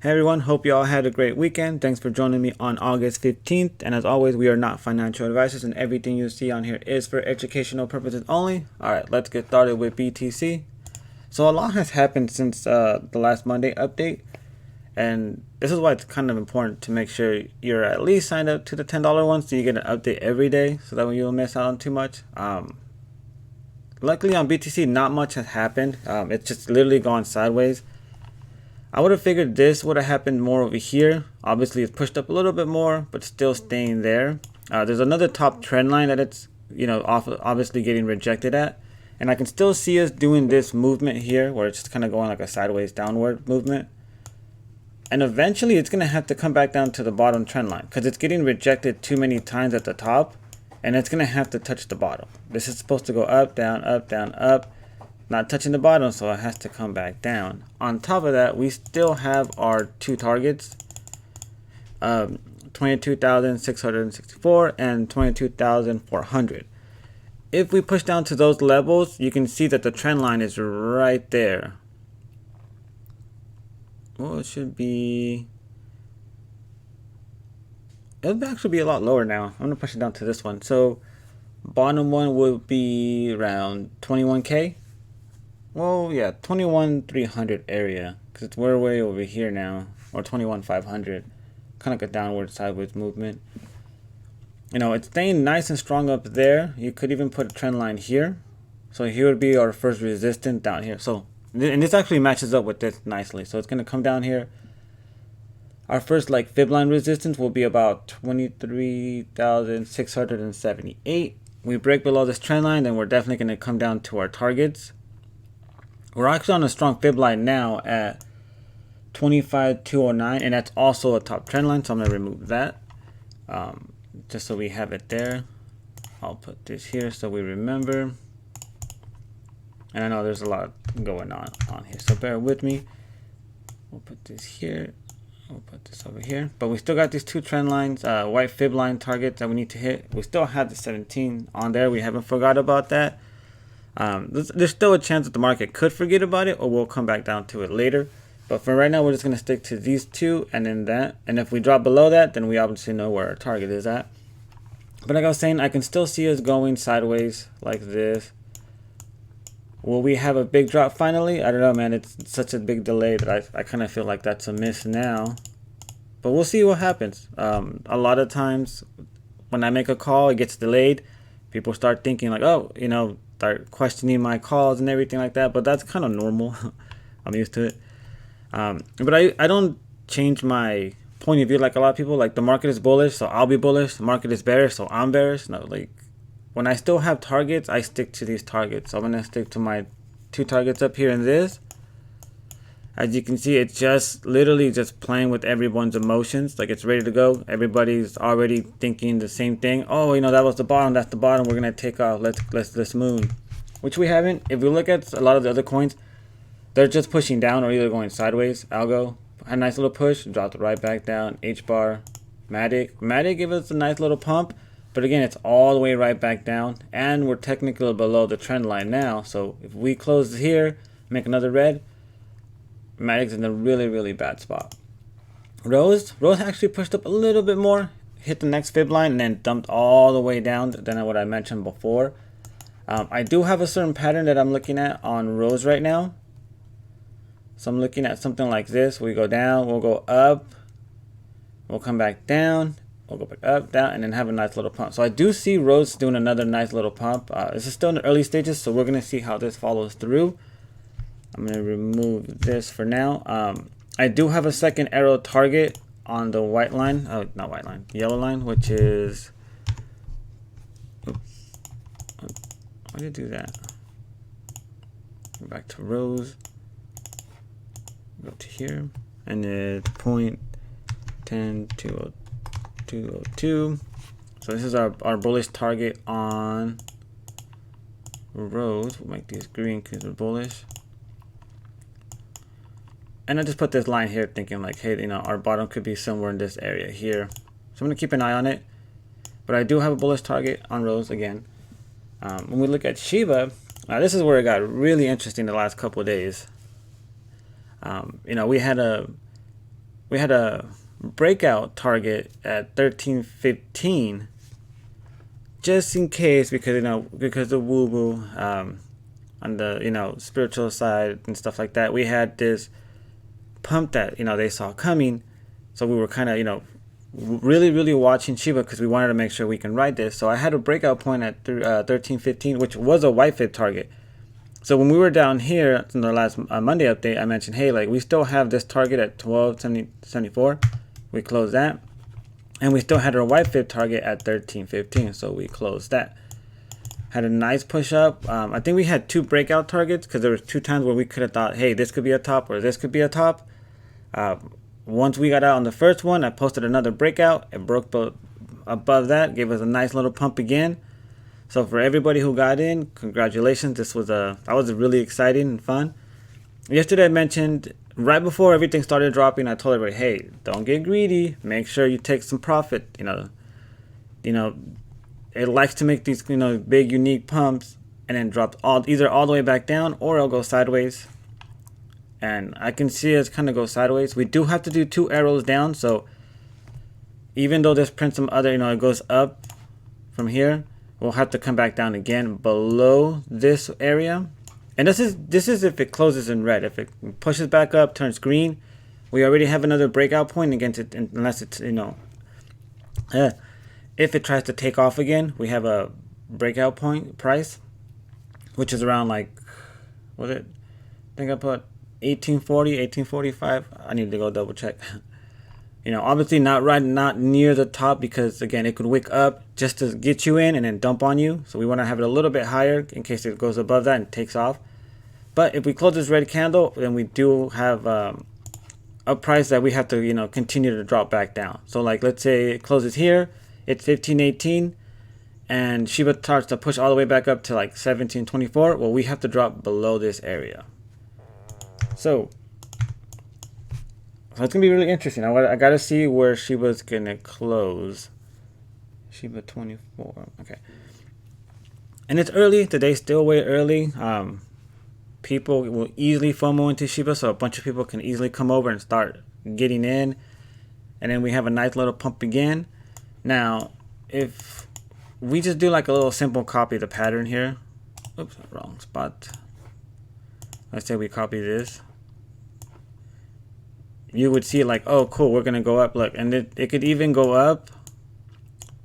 Hey everyone, hope you all had a great weekend. Thanks for joining me on August 15th. And as always, we are not financial advisors and everything you see on here is for educational purposes only. Alright, let's get started with BTC. So a lot has happened since the last Monday update. And this is why it's kind of important to make sure you're at least signed up to the $10 one so you get an update every day so that way you don't miss out on too much. Luckily on BTC, not much has happened. It's just literally gone sideways. I would have figured this would have happened more over here. Obviously, it's pushed up a little bit more, but still staying there. There's another top trend line that it's, obviously getting rejected at. And I can still see us doing this movement here where it's just kind of going like a sideways downward movement. And eventually, it's going to have to come back down to the bottom trend line because it's getting rejected too many times at the top. And it's going to have to touch the bottom. This is supposed to go up, down, up, down, up. Not touching the bottom, so it has to come back down. On top of that, we still have our two targets, 22,664 and 22,400. If we push down to those levels, you can see that the trend line is right there. Well, it should be... It'll actually be a lot lower now. I'm going to push it down to this one. So, bottom one will be around 21K. Well, yeah, 21,300 area, because we're way over here now, or 21,500, kind of like a downward sideways movement. It's staying nice and strong up there. You could even put a trend line here. So here would be our first resistance down here. So, and this actually matches up with this nicely. So it's going to come down here. Our first fib line resistance will be about 23,678. We break below this trend line, then we're definitely going to come down to our targets. We're actually on a strong fib line now at 25,209, and that's also a top trend line, so I'm going to remove that just so we have it there. I'll put this here so we remember. And I know there's a lot going on here, so bear with me. We'll put this here. We'll put this over here. But we still got these two trend lines, white fib line targets that we need to hit. We still have the 17 on there. We haven't forgot about that. There's still a chance that the market could forget about it or we'll come back down to it later. But for right now, we're just going to stick to these two and then that. And if we drop below that, then we obviously know where our target is at. But like I was saying, I can still see us going sideways like this. Will we have a big drop finally? I don't know, man. It's such a big delay that I kind of feel like that's a miss now. But we'll see what happens. A lot of times when I make a call, it gets delayed. People start thinking like, oh, start questioning my calls and everything like that, but that's kind of normal. I'm used to it. But I don't change my point of view like a lot of people. Like the market is bullish, so I'll be bullish. The market is bearish, so I'm bearish. No, when I still have targets, I stick to these targets. So I'm gonna stick to my two targets up here in this. As you can see, it's just literally just playing with everyone's emotions. Like it's ready to go. Everybody's already thinking the same thing. Oh, that was the bottom. That's the bottom. We're gonna take off. Let's moon, which we haven't. If we look at a lot of the other coins, they're just pushing down or either going sideways. Algo had a nice little push, dropped it right back down. HBAR, Matic gave us a nice little pump, but again, it's all the way right back down, and we're technically below the trend line now. So if we close here, make another red. Matic's in a really, really bad spot. Rose actually pushed up a little bit more, hit the next fib line, and then dumped all the way down than what I mentioned before. I do have a certain pattern that I'm looking at on Rose right now. So I'm looking at something like this. We go down, we'll go up, we'll come back down, we'll go back up, down, and then have a nice little pump. So I do see Rose doing another nice little pump. This is still in the early stages, so we're going to see how this follows through. I'm going to remove this for now. I do have a second arrow target on the white line. Oh, not white line. Yellow line, which is... Oops. Why did I do that? Go back to Rose. Go to here. And it's 0.10202. So this is our bullish target on Rose. We'll make these green because we're bullish. And I just put this line here thinking like, hey, our bottom could be somewhere in this area here. So I'm going to keep an eye on it. But I do have a bullish target on Rose again. When we look at Shiba, this is where it got really interesting the last couple of days. We had a we had a breakout target at 13.15, just in case, because because of woo woo on the spiritual side and stuff like that, we had this pump that they saw coming. So we were kind of really watching Shiba because we wanted to make sure we can ride this. So I had a breakout point at 13.15, which was a white fib target. So when we were down here in the last Monday update, I mentioned, hey, like we still have this target at 12.74. We closed that, and we still had our white fib target at 13.15. So we closed that. Had a nice push up. I think we had two breakout targets because there was two times where we could have thought, hey, this could be a top or this could be a top. Once we got out on the first one, I posted another breakout. It broke above that, gave us a nice little pump again. So for everybody who got in, congratulations. That was really exciting and fun. Yesterday I mentioned right before everything started dropping, I told everybody, hey, don't get greedy. Make sure you take some profit. It likes to make these big unique pumps and then drop either all the way back down or it'll go sideways. And I can see us kind of go sideways. We do have to do 2 arrows down. So even though this prints some other, it goes up from here, we'll have to come back down again below this area. And this is if it closes in red. If it pushes back up, turns green, we already have another breakout point against it, unless it's, if it tries to take off again, we have a breakout point price, which is around I think I put 1840, 1845. I need to go double check. Obviously not near the top because again, it could wick up just to get you in and then dump on you. So we want to have it a little bit higher in case it goes above that and takes off. But if we close this red candle, then we do have a price that we have to, continue to drop back down. So let's say it closes here, it's 15.18 and Shiba starts to push all the way back up to 17.24. Well, we have to drop below this area. So it's gonna be really interesting. I gotta see where Shiba's gonna close. Shiba 24. Okay. And it's early. Today's still way early. People will easily FOMO into Shiba, so a bunch of people can easily come over and start getting in. And then we have a nice little pump again. Now, if we just do a little simple copy of the pattern here. Oops, wrong spot. Let's say we copy this. You would see oh, cool, we're going to go up. Look, and it could even go up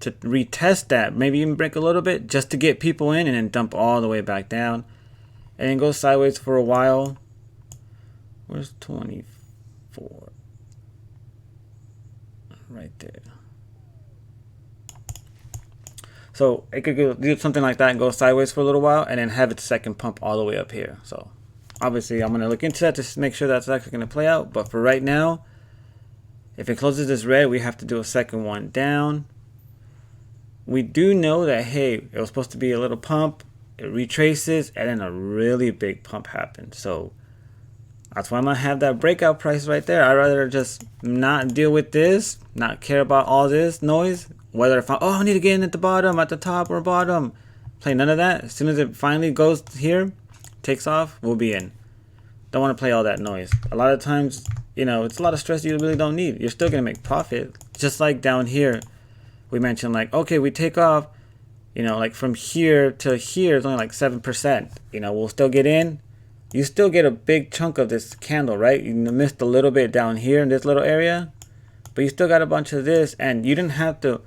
to retest that. Maybe even break a little bit just to get people in and then dump all the way back down. And then go sideways for a while. Where's 24? Right there. So it could do something like that and go sideways for a little while and then have its second pump all the way up here. So obviously I'm going to look into that to make sure that's actually going to play out. But for right now, if it closes this red, we have to do a second one down. We do know that, hey, it was supposed to be a little pump. It retraces and then a really big pump happens. So that's why I'm going to have that breakout price right there. I'd rather just not deal with this, not care about all this noise. Whether if I need to get in at the bottom, at the top, or bottom. Play none of that. As soon as it finally goes here, takes off, we'll be in. Don't want to play all that noise. A lot of times, it's a lot of stress you really don't need. You're still going to make profit. Just like down here, we mentioned okay, we take off, from here to here, it's only 7%. We'll still get in. You still get a big chunk of this candle, right? You missed a little bit down here in this little area, but you still got a bunch of this, and you didn't have to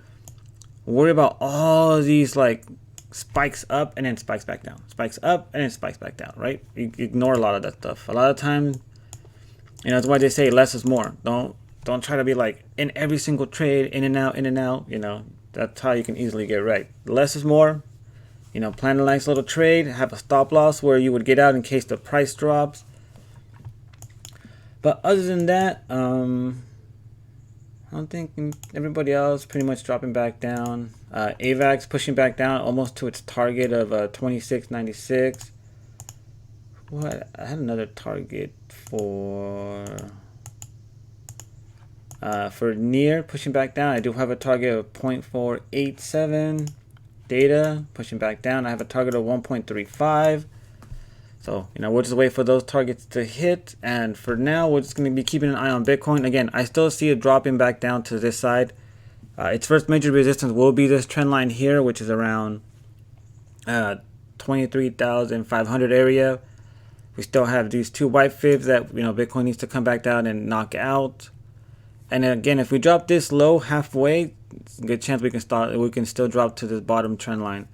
worry about all of these spikes up and then spikes back down, spikes up and then spikes back down, right? You ignore a lot of that stuff. A lot of times, that's why they say less is more. Don't try to be in every single trade, in and out. That's how you can easily get right. Less is more. Plan a nice little trade, have a stop loss where you would get out in case the price drops. But other than that, I don't think everybody else pretty much dropping back down. AVAX pushing back down almost to its target of 26.96. What? I had another target for near pushing back down. I do have a target of 0.487. Data pushing back down. I have a target of 1.35. So, we'll just wait for those targets to hit. And for now, we're just going to be keeping an eye on Bitcoin. Again, I still see it dropping back down to this side. Its first major resistance will be this trend line here, which is around 23,500 area. We still have these two white fibs that Bitcoin needs to come back down and knock out. And again, if we drop this low halfway, it's a good chance we can still drop to this bottom trend line.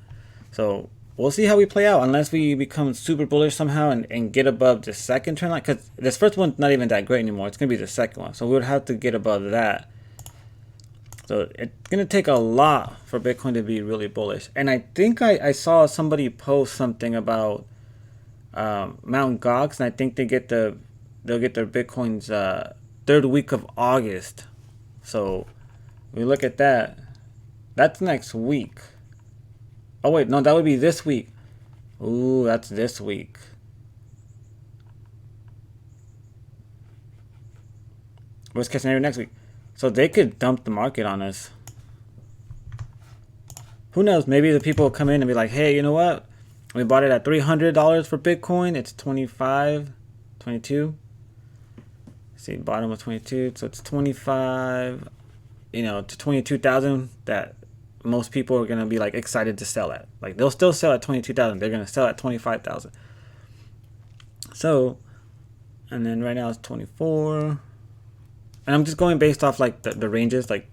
So we'll see how we play out, unless we become super bullish somehow and get above the second trend line, because this first one's not even that great anymore. It's gonna be the second one, so we would have to get above that. So it's gonna take a lot for Bitcoin to be really bullish. And I think I saw somebody post something about Mt. Gox, and I think they'll get their Bitcoins third week of August. So we look at that. That's next week. Oh wait, no, that would be this week. Ooh, that's this week. Worst case scenario next week. So they could dump the market on us. Who knows? Maybe the people will come in and be like, hey, you know what? We bought it at $300 for Bitcoin. It's 25, 22. See, bottom of 22. So it's 25, to 22,000 that most people are going to be like excited to sell at. Like they'll still sell at 22,000. They're going to sell at 25,000. So, and then right now it's 24. And I'm just going based off like the ranges, like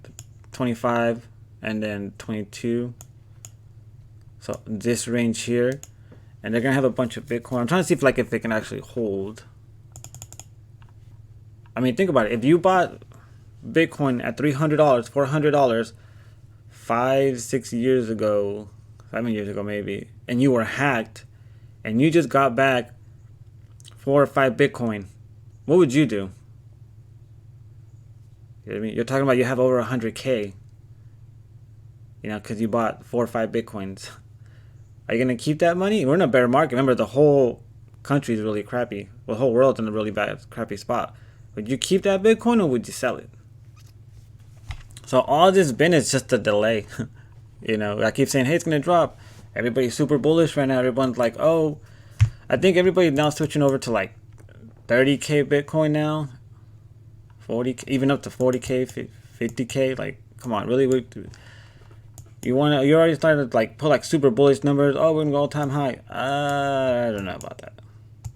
25 and then 22. So this range here, and they're going to have a bunch of Bitcoin. I'm trying to see if they can actually hold. I mean, think about it. If you bought Bitcoin at $300, $400, 5-6 years ago, 7 years ago maybe, and you were hacked, and you just got back 4 or 5 Bitcoin, what would you do? You know what I mean? You're talking about you have over 100K, because you bought 4 or 5 Bitcoins. Are you going to keep that money? We're in a bear market. Remember, the whole country is really crappy. The whole world's in a really bad, crappy spot. Would you keep that Bitcoin or would you sell it? So all this been is just a delay. I keep saying, hey, it's going to drop. Everybody's super bullish right now. Everyone's like, oh, I think everybody's now switching over to like 30K Bitcoin now. 40, even up to 40K, 50K. Like, come on, really? You already started to like put like super bullish numbers. Oh, we're going to go all time high. I don't know about that.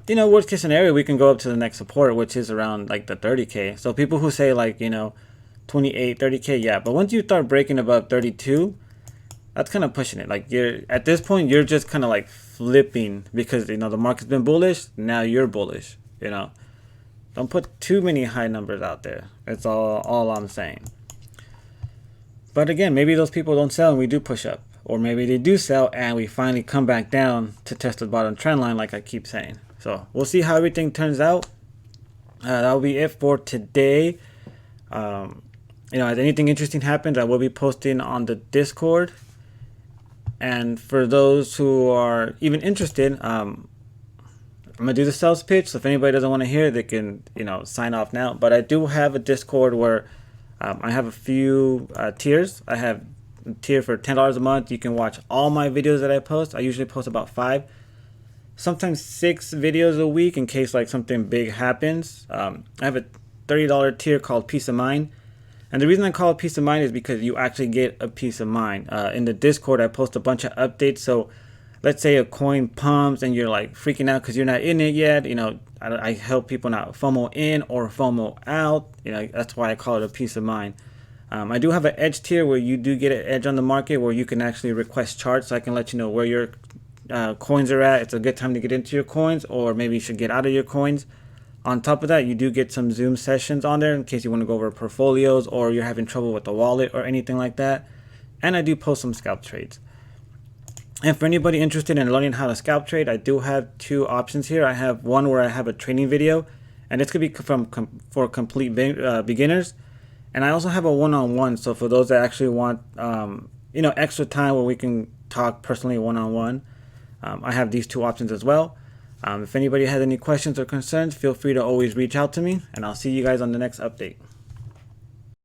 Worst case scenario, we can go up to the next support, which is around like the 30K. So people who say like, 28, 30K, yeah. But once you start breaking above 32, that's kind of pushing it. Like at this point, you're just kind of like flipping because, the market's been bullish. Now you're bullish, Don't put too many high numbers out there. That's all I'm saying. But again, maybe those people don't sell and we do push up. Or maybe they do sell and we finally come back down to test the bottom trend line like I keep saying. So we'll see how everything turns out. That'll be it for today. If anything interesting happens, I will be posting on the Discord. And for those who are even interested, I'm going to do the sales pitch. So if anybody doesn't want to hear it, they can, sign off now. But I do have a Discord where I have a few tiers. I have a tier for $10 a month. You can watch all my videos that I post. I usually post about 5. Sometimes 6 videos a week in case like something big happens. I have a $30 tier called Peace of Mind. And the reason I call it Peace of Mind is because you actually get a peace of mind. In the Discord, I post a bunch of updates. So let's say a coin pumps and you're like freaking out because you're not in it yet. I help people not FOMO in or FOMO out. That's why I call it a peace of mind. I do have an edge tier where you do get an edge on the market where you can actually request charts. So I can let you know where your coins are at. It's a good time to get into your coins, or maybe you should get out of your coins. On top of that, you do get some Zoom sessions on there in case you want to go over portfolios or you're having trouble with the wallet or anything like that. And I do post some scalp trades. And for anybody interested in learning how to scalp trade, I do have 2 options here. I have one where I have a training video, and this could be for complete beginners. And I also have a one-on-one. So for those that actually want, extra time where we can talk personally one-on-one, I have these 2 options as well. If anybody has any questions or concerns, feel free to always reach out to me, and I'll see you guys on the next update.